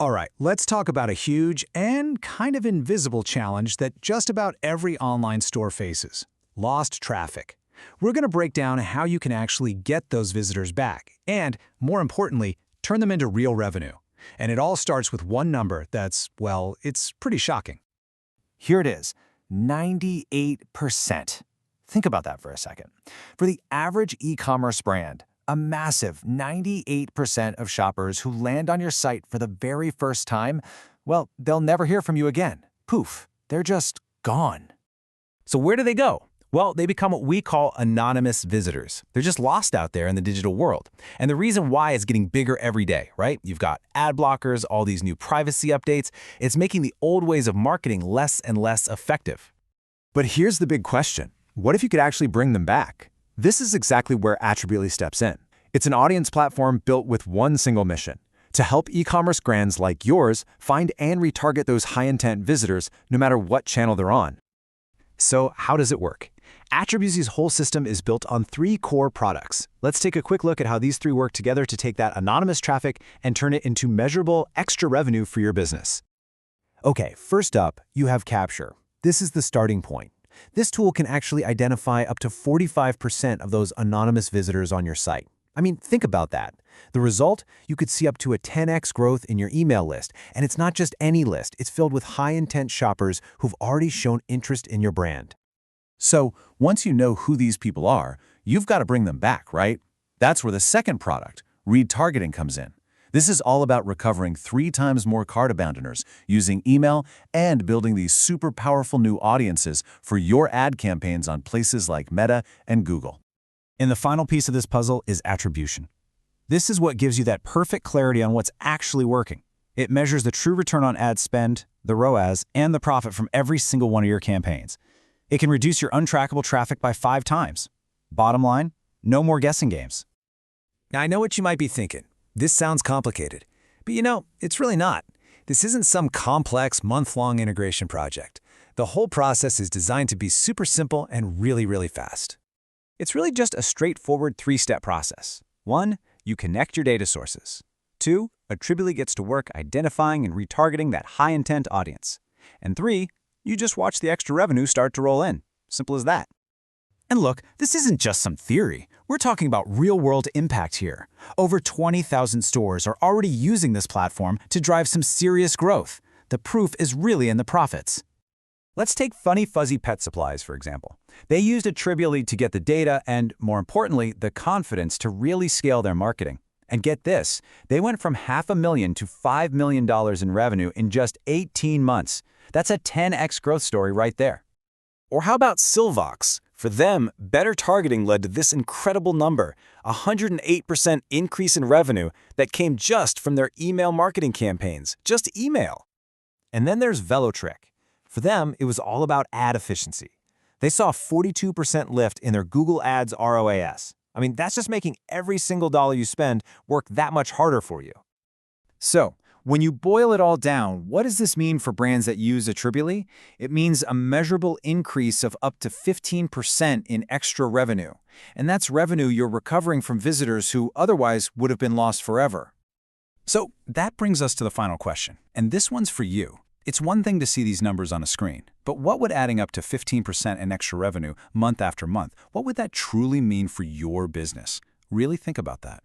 All right, let's talk about a huge and kind of invisible challenge that just about every online store faces: lost traffic. We're going to break down how you can actually get those visitors back and, more importantly, turn them into real revenue. And it all starts with one number that's, well, it's pretty shocking. Here it is, 98%. Think about that for a second. For the average e-commerce brand, a massive 98% of shoppers who land on your site for the very first time, well, they'll never hear from you again. Poof, they're just gone. So where do they go? Well, they become what we call anonymous visitors. They're just lost out there in the digital world. And the reason why is getting bigger every day, right? You've got ad blockers, all these new privacy updates. It's making the old ways of marketing less and less effective. But here's the big question. What if you could actually bring them back? This is exactly where Attribuly steps in. It's an audience platform built with one single mission: to help e-commerce brands like yours find and retarget those high-intent visitors no matter what channel they're on. So how does it work? Attribuly's whole system is built on three core products. Let's take a quick look at how these three work together to take that anonymous traffic and turn it into measurable extra revenue for your business. Okay, first up, you have Capture. This is the starting point. This tool can actually identify up to 45% of those anonymous visitors on your site. I mean, think about that. The result? You could see up to a 10x growth in your email list. And it's not just any list. It's filled with high-intent shoppers who've already shown interest in your brand. So once you know who these people are, you've got to bring them back, right? That's where the second product, retargeting, comes in. This is all about recovering 3 times more cart abandoners using email and building these super powerful new audiences for your ad campaigns on places like Meta and Google. And the final piece of this puzzle is attribution. This is what gives you that perfect clarity on what's actually working. It measures the true return on ad spend, the ROAS, and the profit from every single one of your campaigns. It can reduce your untrackable traffic by 5 times. Bottom line, no more guessing games. Now, I know what you might be thinking. This sounds complicated. But you know, it's really not. This isn't some complex month-long integration project. The whole process is designed to be super simple and really, really fast. It's really just a straightforward 3-step process. 1, you connect your data sources. 2, Attribuly gets to work identifying and retargeting that high-intent audience. And 3, you just watch the extra revenue start to roll in. Simple as that. And look, this isn't just some theory. We're talking about real-world impact here. Over 20,000 stores are already using this platform to drive some serious growth. The proof is really in the profits. Let's take Funny Fuzzy Pet Supplies, for example. They used Attribuly to get the data and, more importantly, the confidence to really scale their marketing. And get this, they went from $500,000 to $5 million in revenue in just 18 months. That's a 10x growth story right there. Or how about Silvox? For them, better targeting led to this incredible number, a 108% increase in revenue that came just from their email marketing campaigns, just email. And then there's Velotrick. For them, it was all about ad efficiency. They saw a 42% lift in their Google Ads ROAS. I mean, that's just making every single dollar you spend work that much harder for you. So, when you boil it all down, what does this mean for brands that use Attribuly? It means a measurable increase of up to 15% in extra revenue. And that's revenue you're recovering from visitors who otherwise would have been lost forever. So that brings us to the final question, and this one's for you. It's one thing to see these numbers on a screen, but what would adding up to 15% in extra revenue month after month, what would that truly mean for your business? Really think about that.